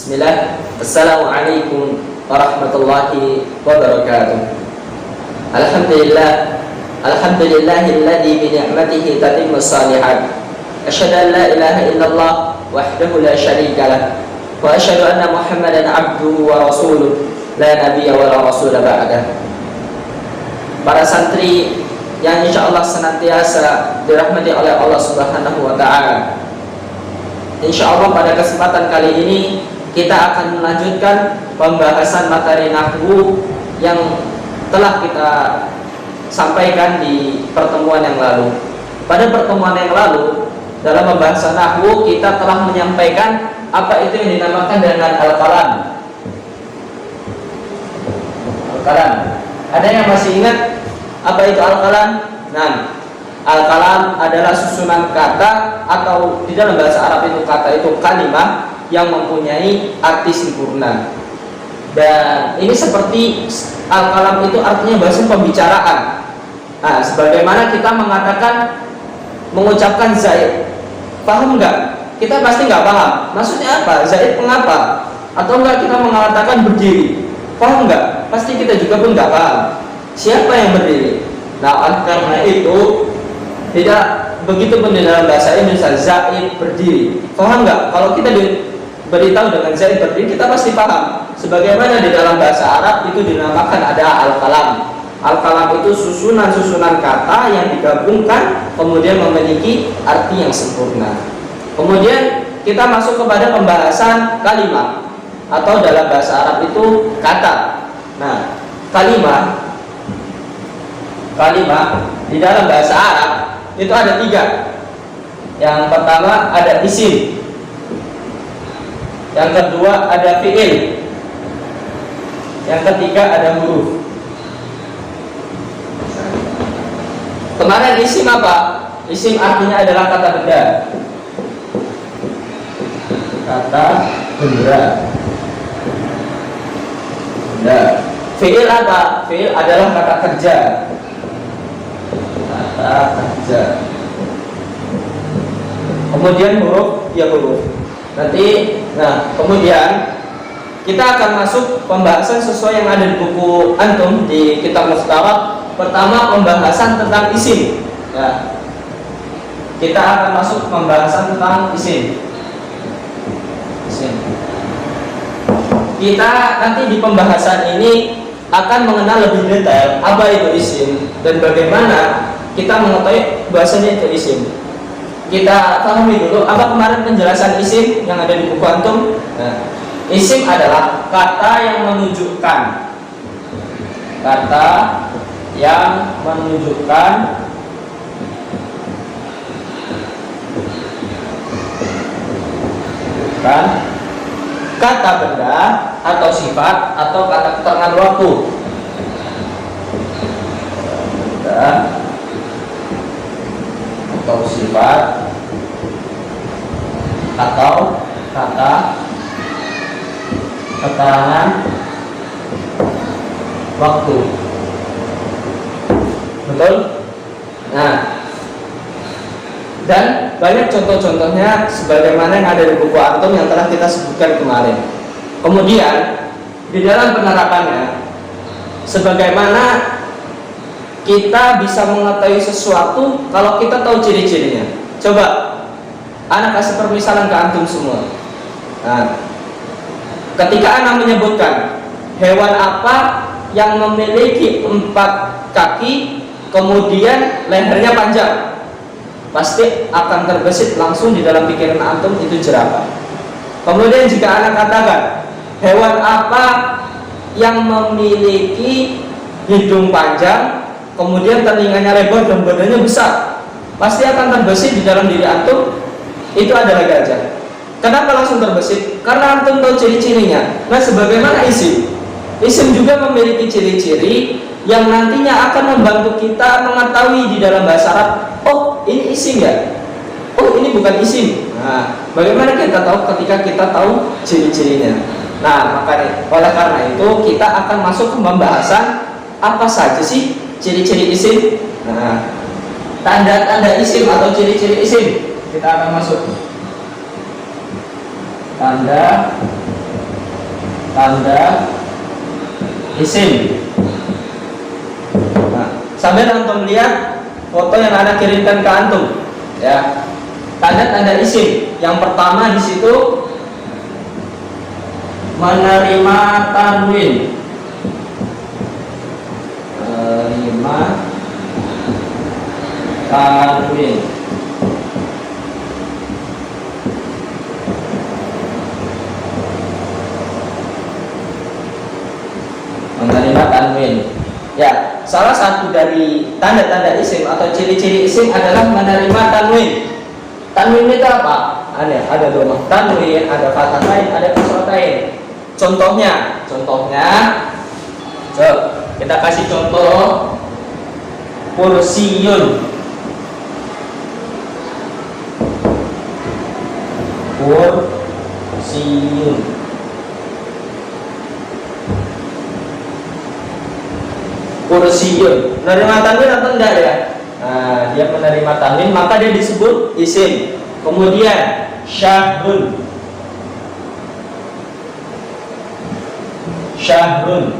Bismillah. Assalamualaikum warahmatullahi wabarakatuh. Alhamdulillah. Alhamdulillahilladzi bi ni'matihi tatimmu shalihat. Asyhadu an la ilaha illallah wahdahu la syarika lah. Wa asyhadu anna Muhammadan abduhu wa rasuluh la nabiyya wa la rasula ba'dah. Para santri yang insyaallah senantiasa dirahmati oleh Allah Subhanahu wa taala. Insyaallah pada kesempatan kali ini kita akan melanjutkan pembahasan materi nahwu yang telah kita sampaikan di pertemuan yang lalu. Pada pertemuan yang lalu, dalam pembahasan nahwu kita telah menyampaikan apa itu yang dinamakan dengan al-qalam. Al-qalam. Ada yang masih ingat apa itu al-qalam? Nah, al-qalam adalah susunan kata atau di dalam bahasa Arab itu kata itu kalimah yang mempunyai arti sempurna. Dan ini seperti al-qalam itu artinya bahasa pembicaraan. Nah, sebagaimana kita mengatakan mengucapkan Zaid, paham enggak? Kita pasti enggak paham. Maksudnya apa? Zaid mengapa? Atau enggak kita mengatakan berdiri, paham enggak? Pasti kita juga pun enggak paham. Siapa yang berdiri? Nah, oleh karena itu tidak begitu pun di dalam bahasa Indonesia Zaid berdiri. Paham enggak? Kalau kita beritahu dengan Zaid berdiri, kita pasti paham. Sebagaimana di dalam bahasa Arab itu dinamakan ada al-qalam. Al-qalam itu susunan-susunan kata yang digabungkan kemudian memiliki arti yang sempurna. Kemudian kita masuk kepada pembahasan kalimat atau dalam bahasa Arab itu kata. Nah, kalimat di dalam bahasa Arab itu ada tiga. Yang pertama ada isim, yang kedua ada fi'il, yang ketiga ada huruf. Kemarin isim apa? Isim artinya adalah kata benda. Kata benda. Fi'il apa? Fi'il adalah kata kerja. Kata kerja. Kemudian huruf, ya huruf. Kemudian kita akan masuk pembahasan sesuai yang ada di buku antum di kitab Mustarak. Pertama pembahasan tentang isim. Ya. Kita akan masuk pembahasan tentang isim. Kita nanti di pembahasan ini akan mengenal lebih detail apa itu isim dan bagaimana kita mengetahui bahasanya itu isim. Kita pahami dulu apa kemarin penjelasan isim yang ada di buku antum. Nah, isim adalah kata yang menunjukkan kata benda atau sifat atau kata keterangan waktu. Benda atau sifat atau kata keterangan waktu. Betul? Nah, dan banyak contoh-contohnya sebagaimana yang ada di buku antum yang telah kita sebutkan kemarin. Kemudian di dalam penerapannya, sebagaimana kita bisa mengetahui sesuatu kalau kita tahu ciri-cirinya. Coba anak kasih permisalan ke antum semua. Nah, ketika anak menyebutkan hewan apa yang memiliki 4 kaki kemudian lehernya panjang, pasti akan terbesit langsung di dalam pikiran antum itu jerapah. Kemudian jika anak katakan hewan apa yang memiliki hidung panjang kemudian telinganya lebar dan badannya besar, pasti akan terbesit di dalam diri antum itu adalah gajah. Kenapa langsung terbesit? Karena antum tahu ciri-cirinya. Nah, sebagaimana isim juga memiliki ciri-ciri yang nantinya akan membantu kita mengetahui di dalam bahasa Arab, oh ini isim ya, oh ini bukan isim. Nah, bagaimana kita tahu ketika kita tahu ciri-cirinya? Nah, makanya oleh karena itu kita akan masuk ke pembahasan apa saja sih ciri-ciri isim. Nah, tanda-tanda isim atau ciri-ciri isim kita akan masuk. Tanda tanda isim. Nah, sambil antum lihat foto yang Anda kirimkan ke antum, ya. Tanda-tanda isim. Yang pertama di situ menerima tanwin. Menerima tanwin. Menerima tanwin. Ya, salah satu dari tanda-tanda isim atau ciri-ciri isim adalah menerima tanwin. Tanwin itu apa? Ada dua, tanwin, ada fathatain, ada kasratain. Contohnya, kita kasih contoh kursiyun. Kursiyun. Kursiyun. Menerima tanwin atau enggak ya? Nah, dia menerima tanwin, maka dia disebut isim. Kemudian syahrun. Syahrun.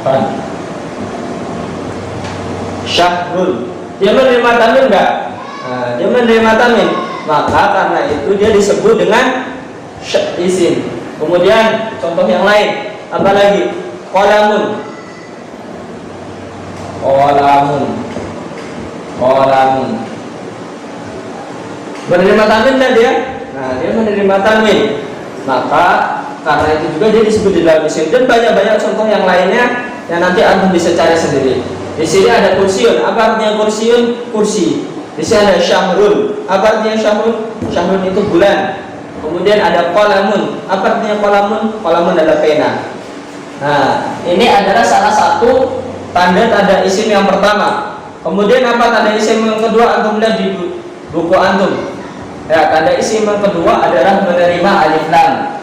Apa? Syahrun. Dia menerima tanwin enggak? Nah, dia menerima tanwin, maka karena itu dia disebut dengan isim. Kemudian contoh yang lain, apa lagi? Qalamun. Menerima tanwin kan dia? Nah, dia menerima tanwin. Maka karena itu juga dia disebut di dalam isim. Dan banyak-banyak contoh yang lainnya yang nanti antum bisa cari sendiri. Di sini ada kursiyun. Apa artinya kursiyun? Kursi. Di sini ada syahrun. Apa artinya syahrun? Syahrun itu bulan. Kemudian ada qalamun. Apa artinya qalamun? Qalamun adalah pena. Nah, ini adalah salah satu tanda-tanda isim yang pertama. Kemudian apa tanda isim yang kedua? Antum lihat di buku antum. Ya, tanda isim yang kedua adalah menerima alif lam.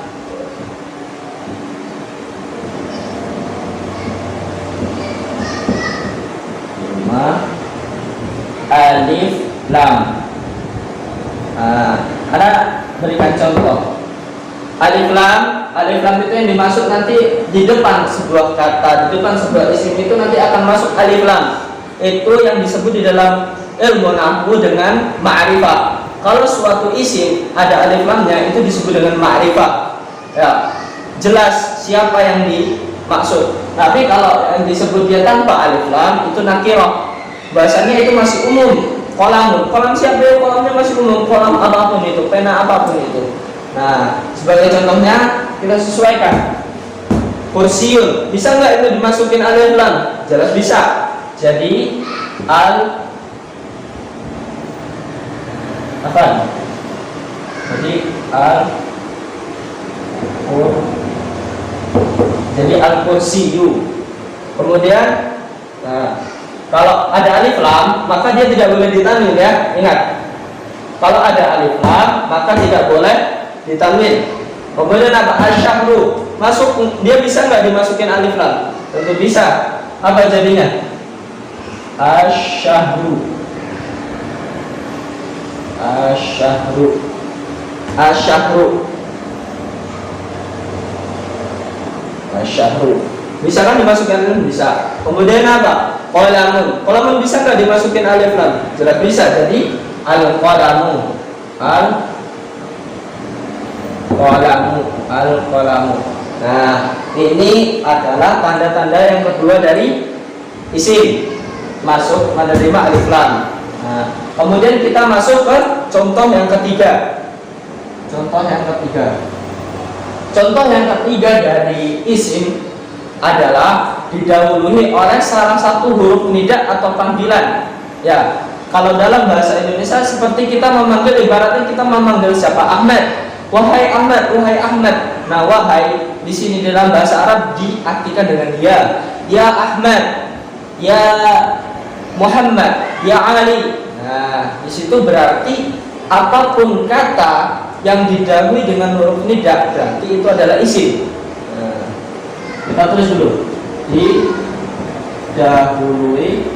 Alif lam. Ada berikan contoh. Alif lam itu yang dimaksud nanti di depan sebuah kata, di depan sebuah isim itu nanti akan masuk alif lam. Itu yang disebut di dalam ilmu nahwu dengan ma'rifah. Kalau suatu isim ada alif lamnya itu disebut dengan ma'rifah. Ya, jelas siapa yang dimaksud. Tapi kalau yang disebut dia tanpa alif lam itu nakirah. Bahasanya itu masih umum. Kolam siapa ya? Kolamnya masih umum. Kolam apapun itu, pena apapun itu. Nah, sebagai contohnya kita sesuaikan. Kursiyun, bisa nggak itu dimasukin alif lam? Jelas bisa. Jadi al-kursiyu. Kemudian, kalau ada alif lam, maka dia tidak boleh ditanwin ya. Ingat, kalau ada alif lam, maka tidak boleh ditanwin. Kemudian apa? Asyahru. Masuk, dia bisa nggak dimasukin alif lam? Tentu bisa. Apa jadinya? Asyahru. Bisa kan dimasukkan? Bisa. Kemudian apa? Qalamun bisa nggak dimasukin alif lam? Jelas bisa. Jadi al-qalamu. Nah, ini adalah tanda-tanda yang kedua dari isim masuk menerima alif lam. Nah, kemudian kita masuk ke contoh yang ketiga. Contoh yang ketiga dari isim adalah didahului oleh salah satu huruf nida atau panggilan. Ya, kalau dalam bahasa Indonesia seperti kita memanggil, ibaratnya kita memanggil siapa? Ahmad. Wahai Ahmad, wahai Ahmad. Nah, wahai di sini dalam bahasa Arab diartikan dengan ya. Ya Ahmad, ya Muhammad, ya Ali. Nah, di situ berarti apapun kata yang didahului dengan huruf nida berarti itu adalah isim. Nah, kita tulis dulu. Didahului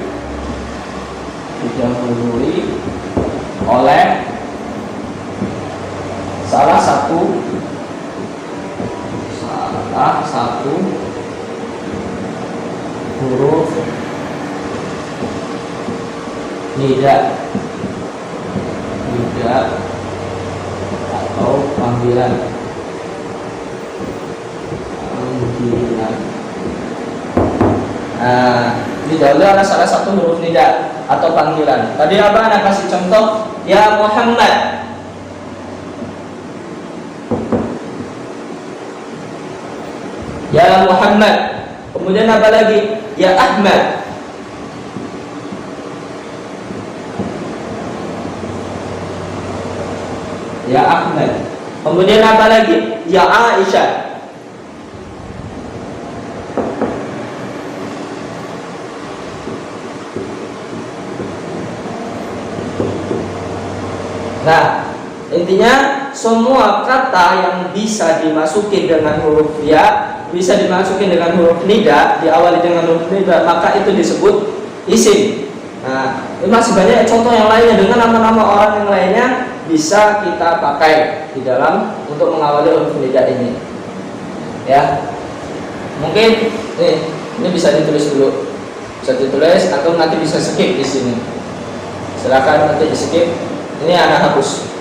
oleh huruf nida atau panggilan. Nah, didahului oleh salah satu huruf nida atau panggilan. Tadi apa Anda kasih contoh? Ya Muhammad. Ya Muhammad. Kemudian apa lagi? Ya Ahmad. Ya Ahmad. Kemudian apa lagi? Ya Aisyah. Nah, intinya semua kata yang bisa dimasuki dengan huruf ya, bisa dimasuki dengan huruf nida, diawali dengan huruf nida, maka itu disebut isim. Nah, ini masih banyak contoh yang lainnya dengan nama-nama orang yang lainnya bisa kita pakai di dalam untuk mengawali huruf nida ini. Ya, mungkin ini bisa ditulis dulu, bisa ditulis atau nanti bisa skip di sini. Silakan nanti di skip. Ini anak hapus.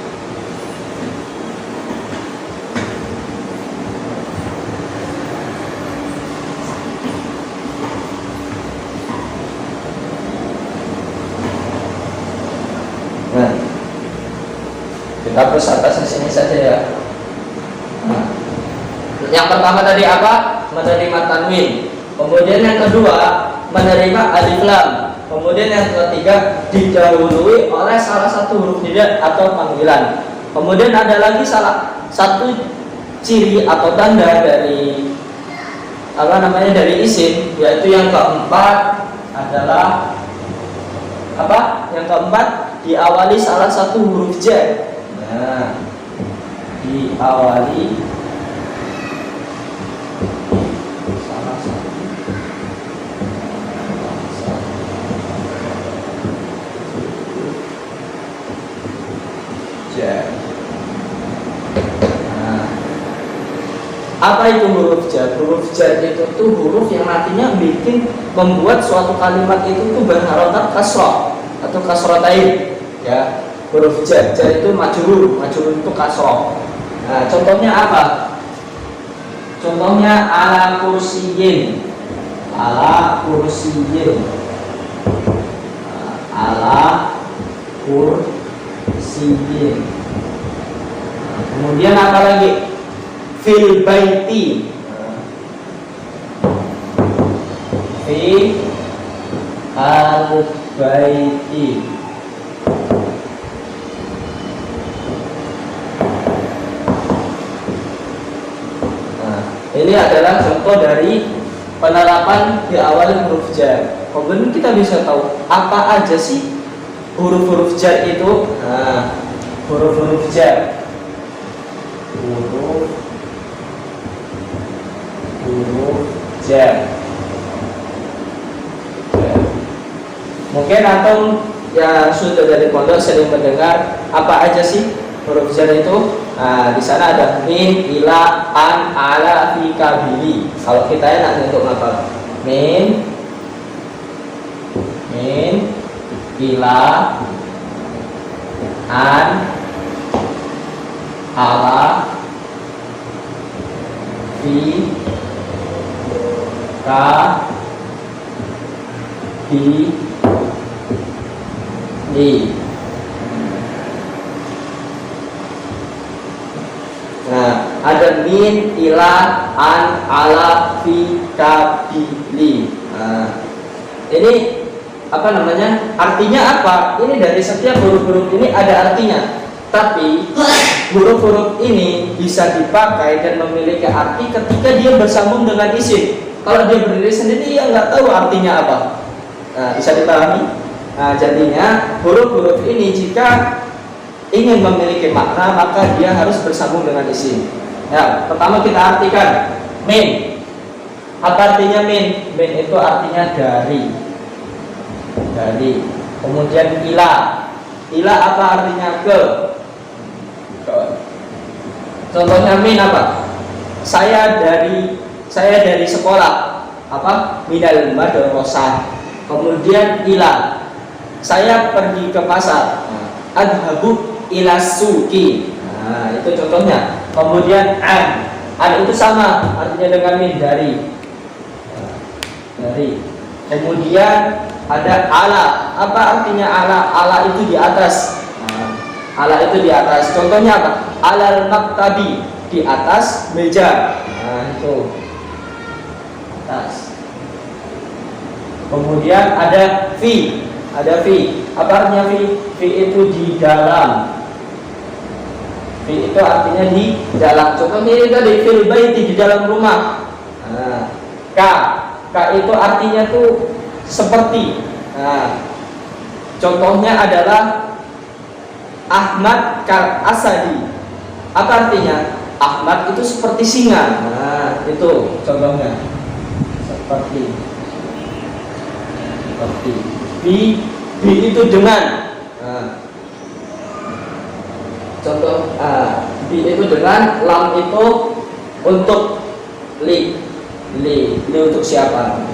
Nah, kita hapus atas sini saja ya. Nah, yang pertama tadi apa? Menerima tanwin. Kemudian yang kedua menerima alif lam. Kemudian yang ketiga didahului oleh salah satu huruf nida atau panggilan. Kemudian ada lagi salah satu ciri atau tanda dari dari isim, yaitu yang keempat adalah apa? Yang keempat diawali salah satu huruf j. Nah, diawali salah satu j. Nah, apa itu huruf j? Huruf j itu tuh huruf yang nantinya membuat suatu kalimat itu tuh berharokat kasroh atau kasrotain. Ya, huruf j itu majrur itu kasroh. Nah, contohnya apa? Contohnya ala kursiyin, ala kursiyin, ala kursiyin. Kemudian apa lagi? Fil baiti, fi al baiti. Nah, ini adalah contoh dari penerapan di awal huruf jar. Kemudian kita bisa tahu apa aja sih huruf-huruf jar itu. Nah, huruf-huruf jar, huruf jar. Mungkin antum ya sudah dari pondok sering mendengar apa aja sih huruf jar itu. Nah, di sana ada min, ila, an, ala, fi, kabili. Kalau kita ya nanti untuk ngapal min, ila, an, ala, fi, ka, bi, li. Nah, ada min, ila, an, ala, fi, ka, bi, li. Nah, ini artinya apa? Ini dari setiap huruf-huruf ini ada artinya. Tapi huruf-huruf ini bisa dipakai dan memiliki arti ketika dia bersambung dengan isim. Kalau dia berdiri sendiri, dia nggak tahu artinya apa. Nah, bisa dipahami. Nah, jadinya huruf-huruf ini jika ingin memiliki makna, maka dia harus bersambung dengan isim. Ya, pertama kita artikan min. Apa artinya min? Min itu artinya dari. Kemudian ila. Ila apa artinya ke? Contohnya min apa? Saya dari sekolah. apa? Minal madrasah. Kemudian ila, saya pergi ke pasar. Adhabu ila suki. Nah, itu contohnya. Kemudian an itu sama artinya dengan min, dari. Kemudian ada ala. Apa artinya ala? Ala itu di atas. Ala itu di atas. Contohnya apa? Alal maktabi, di atas meja. Nah, itu atas. Kemudian ada fi. Apa artinya fi? Fi itu di dalam. Fi itu artinya di dalam. Contohnya ini tadi fil baiti, di dalam rumah. Nah, ka itu artinya tuh seperti. Nah, contohnya adalah Ahmad kal asadi. Apa artinya? Ahmad itu seperti singa. Nah, itu contohnya. Seperti. Bi itu dengan. Nah, contoh bi itu dengan, lam itu untuk, li untuk siapa.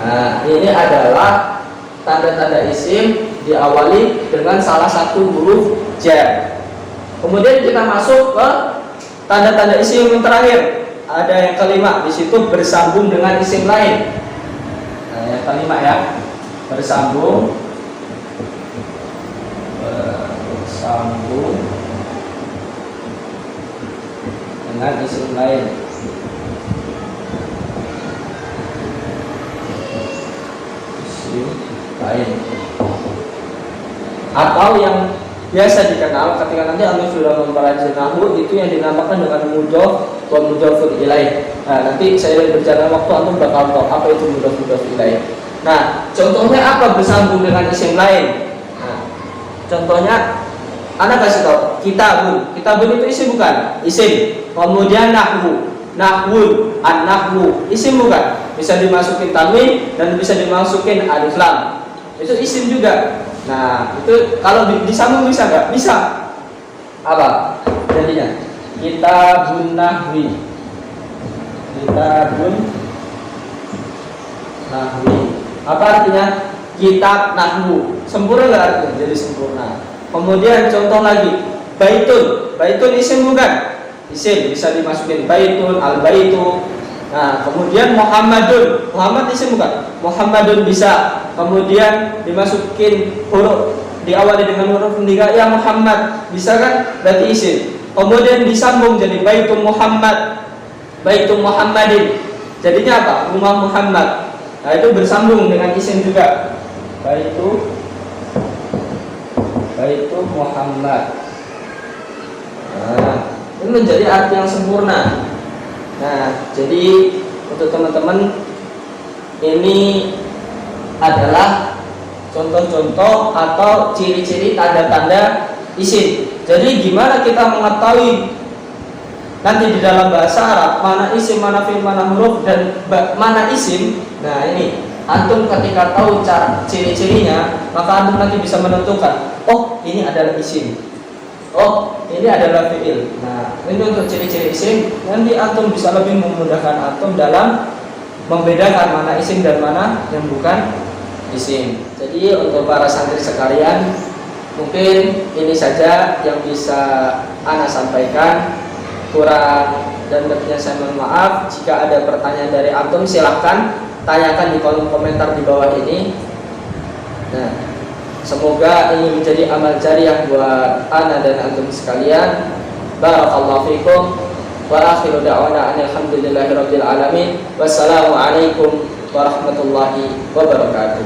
Nah, ini adalah tanda-tanda isim diawali dengan salah satu huruf jar. Kemudian kita masuk ke tanda-tanda isim yang terakhir. Ada yang kelima, di situ bersambung dengan isim lain. Nah, yang kelima ya, bersambung dengan isim lain. Isim lain. Atau yang biasa dikenal ketika nanti anda sudah mempelajari nahwu, itu yang dinamakan dengan mudhof wa mudhofun ilaih. Nah, nanti saya berjalan waktu antum bakal tahu apa itu mudhof ilaih. Nah, contohnya apa bersambung dengan isim lain? Nah, contohnya anda kasih tahu kitabun itu isim bukan? Isim. Kemudian nahwun, an-nahwu isim bukan? Bisa dimasukin tanwin dan bisa dimasukin alif lam. Itu isim juga. Nah, itu kalau disambung bisa nggak? Bisa. Apa jadinya? Kitabun nahwi. Apa artinya? Kitab nahwu. Sempurna nggak artinya? Jadi sempurna. Kemudian contoh lagi, baitun isim bukan? Isim, bisa dimasukin baitun, al-baitu. Nah, kemudian Muhammad isim bukan? Muhammadun bisa. Kemudian dimasukin huruf, diawali dengan huruf tiga, ya Muhammad, bisa kan? Berarti isim. Kemudian disambung jadi baitul Muhammadin. Jadinya apa? Rumah Muhammad. Nah, itu bersambung dengan isim juga. Baitu Muhammad. Nah, ini menjadi arti yang sempurna. Nah, jadi untuk teman-teman, ini adalah contoh-contoh atau ciri-ciri tanda-tanda isim. Jadi gimana kita mengetahui nanti di dalam bahasa Arab mana isim, mana fi'il, mana huruf, dan mana isim? Nah, ini antum ketika tahu cara ciri-cirinya, maka antum nanti bisa menentukan, oh ini adalah isim, oh ini adalah fi'il. Nah, ini untuk ciri-ciri isim. Nanti antum bisa lebih memudahkan antum dalam membedakan mana isim dan mana yang bukan isim. Jadi untuk para santri sekalian, mungkin ini saja yang bisa ana sampaikan. Kurang dan lebihnya saya mohon maaf. Jika ada pertanyaan dari antum, silahkan tanyakan di kolom komentar di bawah ini. Nah, semoga ini menjadi amal jariah buat ana dan antum sekalian. Barakallahu fikum. Wa akhiru da'wana alhamdulillahirabbil alamin. Wassalamualaikum warahmatullahi wabarakatuh.